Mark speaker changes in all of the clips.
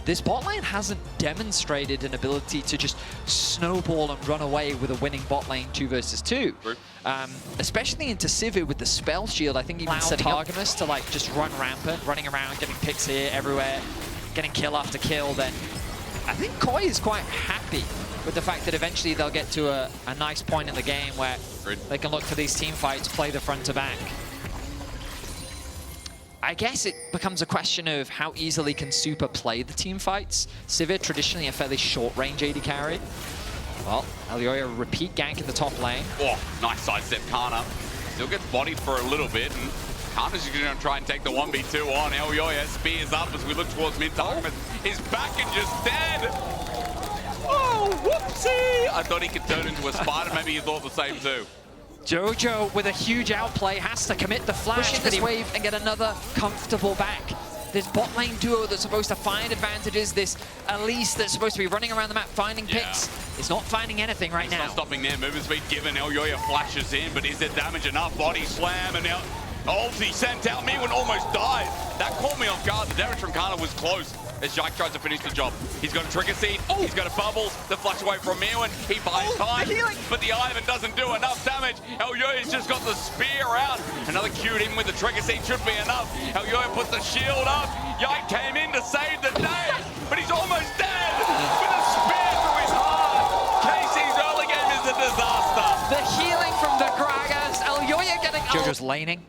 Speaker 1: this bot lane hasn't demonstrated an ability to just snowball and run away with a winning bot lane 2 versus 2. Especially into Sivir with the spell shield. I think even setting Targamas to like just run rampant, running around, getting picks here, everywhere, getting kill after kill, then I think KOI is quite happy with the fact that eventually they'll get to a nice point in the game where they can look for these team fights, play the front to back. I guess it becomes a question of how easily can Super play the team fights. Sivir, traditionally a fairly short-range AD carry. Well, Elyoya repeat gank in the top lane.
Speaker 2: Oh, nice sidestep, Kana. Still gets bodied for a little bit, and Kana's going to try and take the 1v2 on. Elyoya spears up as we look towards mid. Targamas is back and just dead. Oh, whoopsie! I thought he could turn into a spider. Maybe he thought the same too.
Speaker 1: Jojo with a huge outplay has to commit the flash for this wave and get another comfortable back. This bot lane duo that's supposed to find advantages, this Elise that's supposed to be running around the map finding picks, is not finding anything right now.
Speaker 2: Not stopping there. Movement speed given. Elyoya flashes in, but is there damage enough? Body slam, and now ulti sent out. Mewin almost died. That caught me off guard. The damage from Kana was close as Yike tries to finish the job. He's got a trigger seed. Oh. He's got a bubble. The flash away from Mewin. He buys time, but the Ivan doesn't do enough damage. Elyoya's just got the spear out. Another Q'd in with the trigger seed should be enough. Elyoya puts the shield up. Yike came in to save the day, but he's almost dead with a spear through his heart. Casey's early game is a disaster.
Speaker 1: The healing from the Gragas. Elyoya getting Jojo's laning.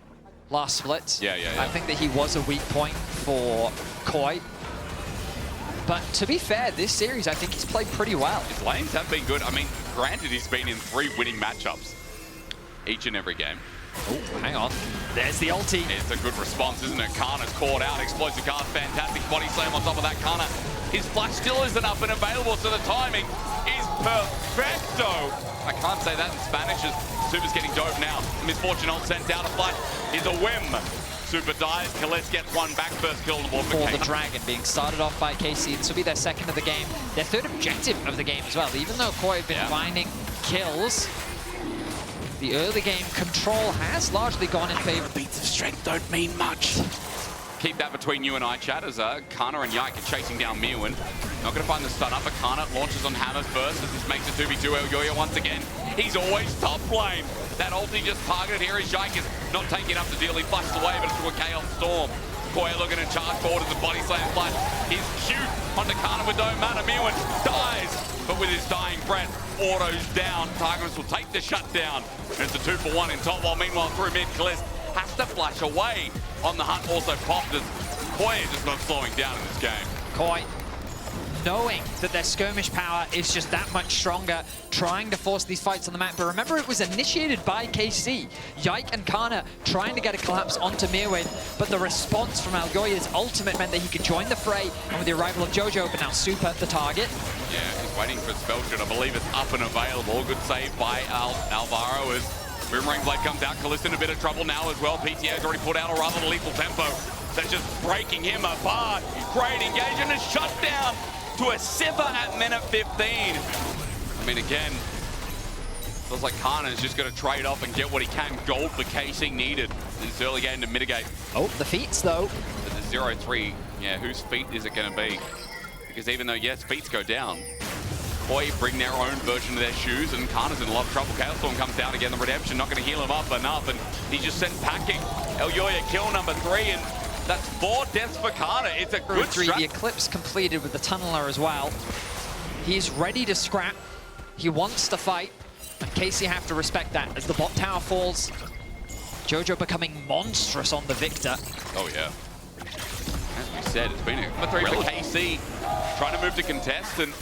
Speaker 1: Last splits.
Speaker 2: Yeah.
Speaker 1: I think that he was a weak point for KOI. But to be fair, this series, I think he's played pretty well.
Speaker 2: His lanes have been good. I mean, granted, he's been in 3 winning matchups each and every game.
Speaker 1: Oh, hang on. There's the ulti.
Speaker 2: It's a good response, isn't it? Kana's caught out. Explosive card, fantastic body slam on top of that. Kana, his flash still isn't up and available, so the timing is perfecto. I can't say that in Spanish as Super's getting dove now. Misfortune ult sent down a flash is a whim. Super dies. Kalist gets one back. First kill on the board
Speaker 1: for the Dragon, being started off by KC. This will be their second of the game. Their third objective of the game as well. Even though KOI have been finding kills, the early game control has largely gone in favor.
Speaker 2: Beats of strength don't mean much. Keep that between you and I, chat, as Kana and Yike are chasing down Mewin. Not going to find the stun up, but Kana launches on hammers first as this makes a 2v2. Elyoya once again. He's always top lane. That ulti just targeted here as Yike is not taking up the deal. He flashed away, but it's through a Chaos Storm. KOI looking to charge forward as the body slam flash is cute onto Kana with no matter. Mewin dies, but with his dying breath, autos down. Targamas will take the shutdown. And it's a 2-for-1 in top, while meanwhile through mid, Kalist has to flash away on the hunt. Also popped as KOI is just not slowing down in this game.
Speaker 1: KOI, knowing that their skirmish power is just that much stronger, trying to force these fights on the map. But remember, it was initiated by KC. Yike and Kana trying to get a collapse onto Mewin, but the response from Elyoya's ultimate meant that he could join the fray, and with the arrival of Jojo, but now Super the target.
Speaker 2: Yeah, he's waiting for spell shot. I believe it's up and available. Good save by Alvaro as Boomerang Blade comes out. Kalist in a bit of trouble now as well. PTA's already put out a rather lethal tempo. That's just breaking him apart. Great engagement and shut down to a Sivir at minute 15. I mean, again, feels like Kana is just going to trade off and get what he can. Gold for KC needed in this early game to mitigate.
Speaker 1: Oh, the feats though.
Speaker 2: But the 0-3, yeah, whose feet is it going to be? Because even though, yes, feats go down, KOI bring their own version of their shoes, and Kana's in a lot of trouble. Chaos Storm comes down again, the redemption not going to heal him up enough, and he's just sent packing. Elyoya kill number 3, and that's 4 deaths for Kana. It's a good strat.
Speaker 1: The Eclipse completed with the Tunneler as well. He's ready to scrap. He wants to fight, and KC have to respect that. As the bot tower falls, Jojo becoming monstrous on the Victor.
Speaker 2: Oh, yeah. As we said, it's been a number 3 for KC. Trying to move to contest, and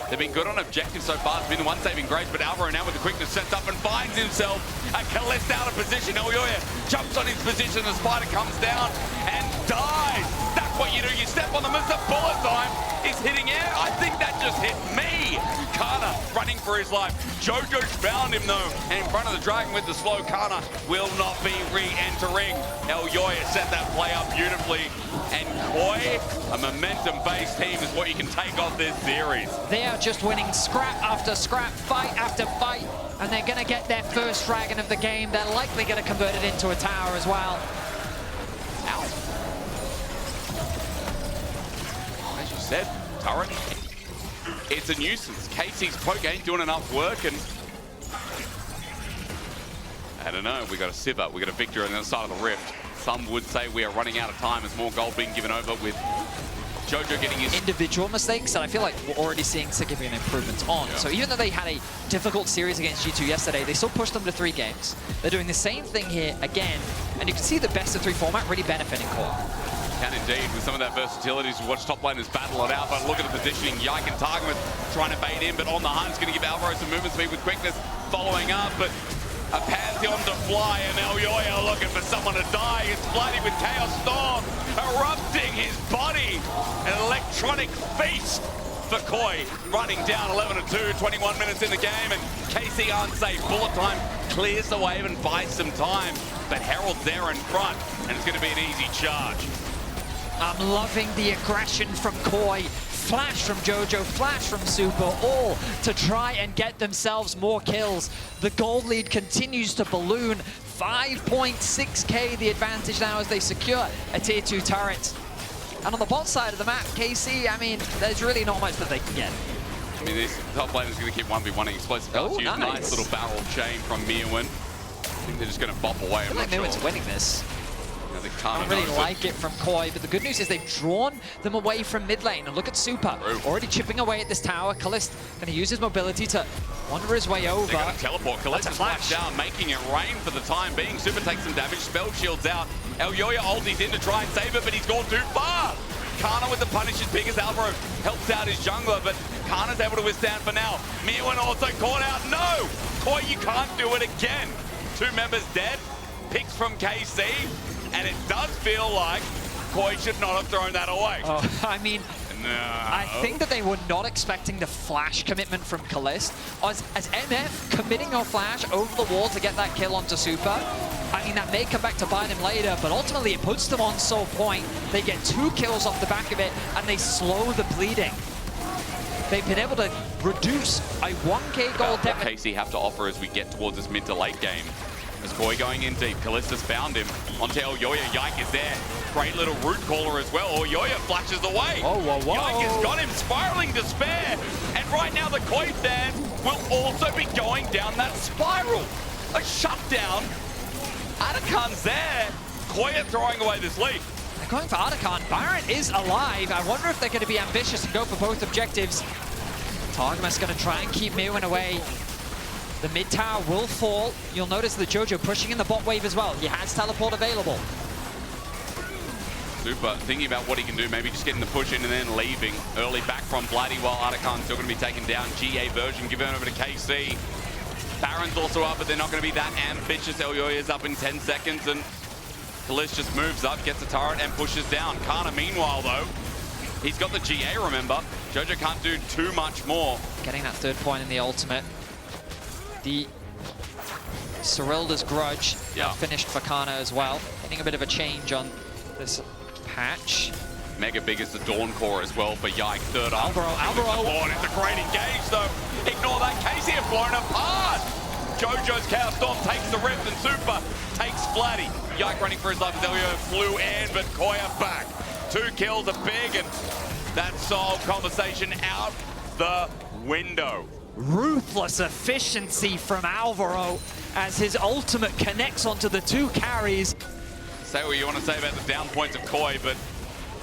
Speaker 2: they've been good on objective so far. It's been the one saving grace, but Alvaro now with the quickness sets up and finds himself a Kalist out of position. Elyoya jumps on his position, the spider comes down and dies. That's what you do. You step on them as the bullet time is hitting air. I think that just hit me. Kana running for his life. Jojo's found him though, and in front of the Dragon with the slow. Kana will not be re-entering. Elyoya set that play up beautifully, and KOI, a momentum-based team, is what you can take off this series.
Speaker 1: They are just winning scrap after scrap, fight after fight, and they're going to get their first Dragon of the game. They're likely going to convert it into a tower as well.
Speaker 2: Ow. As you said, Turret, it's a nuisance. KC's poke ain't doing enough work, and I don't know, we got a Sivir, we got a Victor on the other side of the Rift. Some would say we are running out of time as more gold being given over with Jojo getting his
Speaker 1: individual mistakes that I feel like we're already seeing significant improvements on.
Speaker 2: Yeah.
Speaker 1: So even though they had a difficult series against G2 yesterday, they still pushed them to 3 games. They're doing the same thing here again, and you can see the best of 3 format really benefiting Core.
Speaker 2: Can indeed, with some of that versatility to watch top laners battle it out, but look at the positioning. Yike and Targamas trying to bait in, but on the hunt, it's going to give Alvaro some movement speed with quickness, following up, but a Pantheon to fly, and Elyoya looking for someone to die. It's Bloody with Chaos Storm erupting his body. An electronic feast for Koi, running down 11-2, 21 minutes in the game, and KC unsafe. Bullet time clears the wave and buys some time, but Herald's there in front, and it's going to be an easy charge.
Speaker 1: I'm loving the aggression from Koi. Flash from Jojo, flash from Super, all to try and get themselves more kills. The gold lead continues to balloon. 5.6k the advantage now as they secure a tier 2 turret. And on the bot side of the map, KC, I mean, there's really not much that they can get.
Speaker 2: I mean, this top lane is going to keep 1v1ing explosive darts.
Speaker 1: Oh,
Speaker 2: Nice little barrel chain from Mirwin. I think they're just going to bop away.
Speaker 1: I feel like Mirwin's winning this. I don't really like it from Koi, but the good news is they've drawn them away from mid lane. And look at Super, already chipping away at this tower. Kalist going to use his mobility to wander his way over.
Speaker 2: They're going to teleport. Kalist is flashed down, making it rain for the time being. Super takes some damage, spell shields out. Elyoya ulties in to try and save it, but he's gone too far. Kana with the punish is big as Alvaro helps out his jungler, but Kana's able to withstand for now. Mirwin also caught out. No! Koi, you can't do it again. 2 members dead. Picks from KC. And it does feel like Koi should not have thrown that away.
Speaker 1: Oh, I mean, no. I think that they were not expecting the flash commitment from Kalist. As MF committing a flash over the wall to get that kill onto Super, I mean, that may come back to bite him later, but ultimately it puts them on soul point. They get 2 kills off the back of it, and they slow the bleeding. They've been able to reduce a 1k gold deficit.
Speaker 2: What KC have to offer as we get towards this mid to late game. As Koi going in deep, Kalista's found him. Onto Elyoya, Yike is there. Great little root caller as well. Elyoya flashes away.
Speaker 1: Whoa, whoa, whoa.
Speaker 2: Yike has got him spiraling despair. And right now the Koi fans will also be going down that spiral. A shutdown. Atakan's there. Koi are throwing away this lead.
Speaker 1: They're going for Atakan. Baron is alive. I wonder if they're going to be ambitious and go for both objectives. Targamas going to try and keep Mirwin away. The mid tower will fall. You'll notice the Jojo pushing in the bot wave as well. He has teleport available.
Speaker 2: Super thinking about what he can do, maybe just getting the push in and then leaving. Early back from Bloody while Atakan's still going to be taken down. GA version given over to KC. Baron's also up, but they're not going to be that ambitious. Elyoya's up in 10 seconds, and Kalist just moves up, gets a turret, and pushes down. Kana, meanwhile, though, he's got the GA, remember. Jojo can't do too much more.
Speaker 1: Getting that 3rd point in the ultimate. The Cyrilda's Grudge finished for Kana as well. Getting a bit of a change on this patch.
Speaker 2: Mega big as the Dawn Core as well for Yike. 3rd up.
Speaker 1: Alvaro.
Speaker 2: It's a great engage though. Ignore that. KC have blown apart. Jojo's Chaos Storm takes the Rift and Super takes Flatty. Yike running for his life as Elio flew in, but Koya back. 2 kills are big, and that solved conversation out the window.
Speaker 1: Ruthless efficiency from Alvaro as his ultimate connects onto the 2 carries.
Speaker 2: Say what you want to say about the down points of Koi, but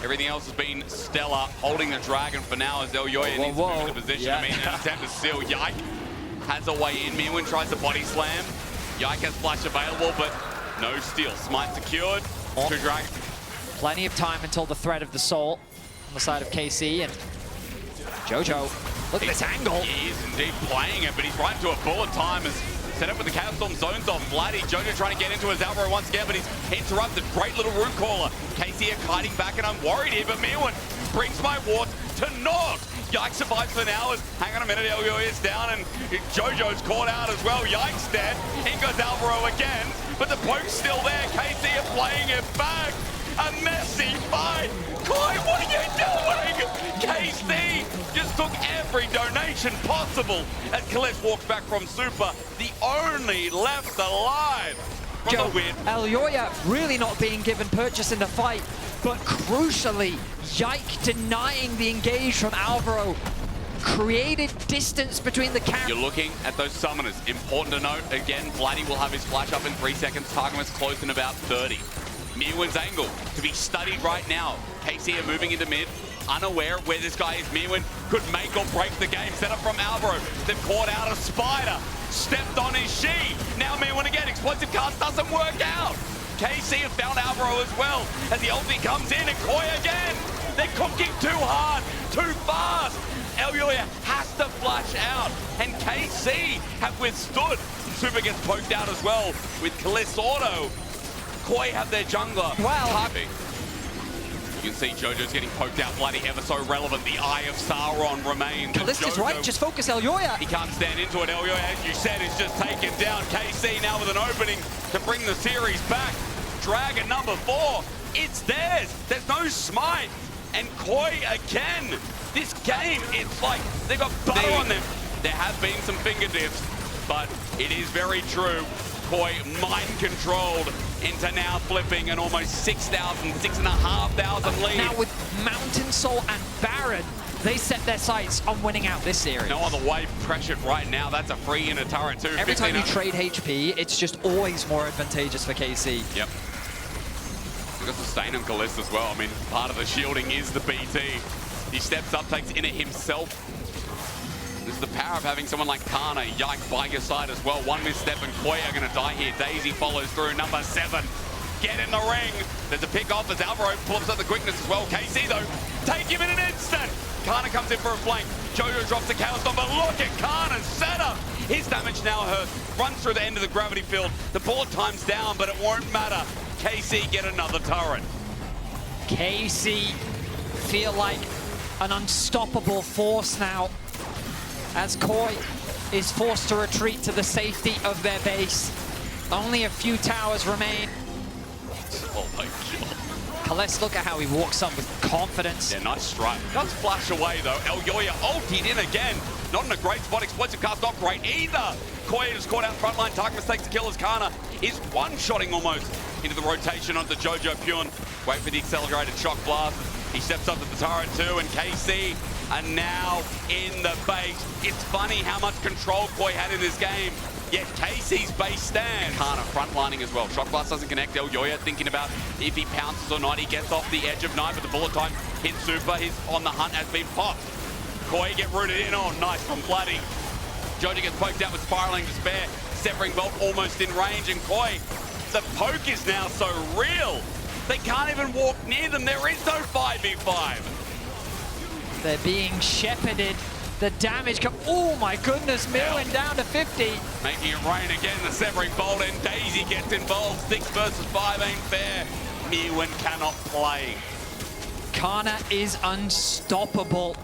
Speaker 2: everything else has been stellar. Holding the dragon for now as Elyoya needs to move into position. I mean, an attempt to steal. Yike has a way in. Mirwin tries to body slam. Yike has flash available, but no steal. Smite secured. 2 dragons.
Speaker 1: Plenty of time until the threat of the soul on the side of KC, and Jojo. Look at this angle.
Speaker 2: He is indeed playing it, but he's right into a bullet time as set up with the Chaos Storm zones off. Vladdy, Jojo trying to get into his Alvaro once again, but he's interrupted. Great little root caller. KC are kiting back, and I'm worried here, but Mirwin brings my ward to naught. Yike survives for now as, hang on a minute, Elyoya is down, and Jojo's caught out as well. Yike's dead. In goes Alvaro again, but the poke's still there. KC are playing it back. A messy fight. Koi, what are you doing? KC just took every donation possible as Kalist walks back from Super, the only left alive from the win.
Speaker 1: Elyoya really not being given purchase in the fight. but crucially, Yike denying the engage from Alvaro created distance between the camp.
Speaker 2: You're looking at those summoners. Important to note, again, Vladdy will have his flash up in 3 seconds. Targamas close in about 30. Mirwin's angle to be studied right now. KC are moving into mid, unaware where this guy is. Mirwin could make or break the game. Set up from Alvaro. They've caught out a spider. Stepped on his sheet. Now Mirwin again. Explosive cast doesn't work out. KC have found Alvaro as well. As the ulti comes in and Koi again. They're cooking too hard, too fast. Elyoya has to flash out, and KC have withstood. Super gets poked out as well with Kaliss Auto. Koi have their jungler.
Speaker 1: Wow.
Speaker 2: You can see Jojo's getting poked out. Bloody ever so relevant. The Eye of Sauron remains.
Speaker 1: Kaliss is right, just focus Elyoya.
Speaker 2: He can't stand into it. Elyoya, as you said, is just taken down. KC now with an opening to bring the series back. Dragon number 4, it's theirs. There's no smite. And Koi again. This game, it's like they've got butter on them. There have been some fingertips, but it is very true. Koi mind-controlled into now flipping an almost 6,000, 6,500 lead.
Speaker 1: Now with Mountain Soul and Baron, they set their sights on winning out this series.
Speaker 2: No other way pressured right now. That's a free inner turret too.
Speaker 1: Every time you trade HP, it's just always more advantageous for KC.
Speaker 2: Yep. We've got sustain on Kaliss as well. I mean, part of the shielding is the BT. He steps up, takes inner himself. This is the power of having someone like Kana, Yike by your side as well. One misstep and Koi are going to die here. Daisy follows through, number 7. Get in the ring. There's a pick off as Alvaro pulls up the quickness as well. KC though, take him in an instant. Kana comes in for a flank. Jojo drops the Chaos Storm, but look at Kana's setup. His damage now hurt. Runs through the end of the gravity field. The bullet time's down, but it won't matter. KC get another turret.
Speaker 1: KC feel like an unstoppable force now as Koi is forced to retreat to the safety of their base. Only a few towers remain.
Speaker 2: Oh my god.
Speaker 1: Kaliss, look at how he walks up with confidence.
Speaker 2: Yeah, nice strike. Does flash away though. Elyoya ultied in again. Not in a great spot. Explosive cast not great either. Koi is caught out front line. Tark mistakes to kill as Kana is one-shotting almost into the rotation onto Jojo Pyun. Wait for the accelerated shock blast. He steps up to the turret too, and KC are now in the base. It's funny how much control Koi had in this game, yet KC's base stands. Kana frontlining as well. Shock blast doesn't connect. Elyoya thinking about if he pounces or not. He gets off the edge of night, but the bullet time hits Super. He's on the hunt, has been popped. Koi get rooted in. Oh, nice from Vladdy. Jojo gets poked out with Spiraling Despair. Severing Bolt almost in range, and Koi, the poke is now so real. They can't even walk near them. There is no 5v5.
Speaker 1: They're being shepherded. The damage come. Oh my goodness, Mirwin down to 50.
Speaker 2: Making it rain again, the Severing Bolt, and Daisy gets involved. 6 versus 5 ain't fair. Mirwin cannot play.
Speaker 1: Kana is unstoppable.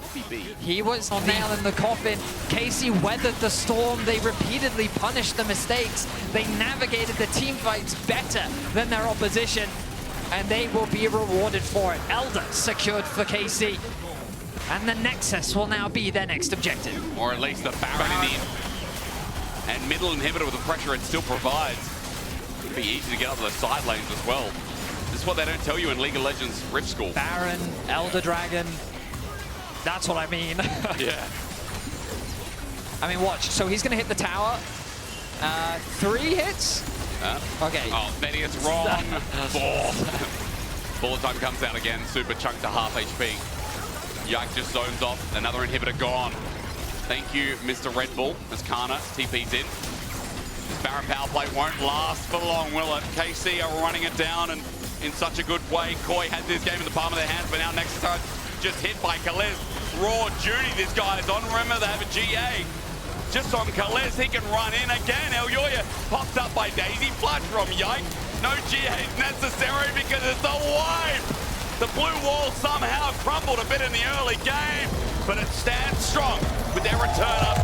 Speaker 1: He was a nail in the coffin. KC weathered the storm. They repeatedly punished the mistakes. They navigated the team fights better than their opposition, and they will be rewarded for it. Elder secured for KC, and the Nexus will now be their next objective.
Speaker 2: Or at least the Baron in the and middle inhibitor with the pressure it still provides. It'd be easy to get up to the side lanes as well. This is what they don't tell you in League of Legends Rift School.
Speaker 1: Baron, Elder Dragon, that's what I mean.
Speaker 2: Yeah.
Speaker 1: I mean, watch. So he's going to hit the tower. 3 hits? Okay.
Speaker 2: Oh, then it's wrong. 4. Bullet time comes out again. Super chunk to half HP. Yike just zones off. Another inhibitor gone. Thank you, Mr. Red Bull, as Kana TP's in. This Baron power play won't last for long, will it? KC are running it down, and in such a good way. Koi had this game in the palm of their hands, but now next time just hit by Kaliss. Raw duty this guy is on. Remember, they have a GA. Just on Kaliss, he can run in again. Elyoya popped up by Daisy. Flush from Yike. No GA is necessary because it's a wipe. The blue wall somehow crumbled a bit in the early game, but it stands strong with their return up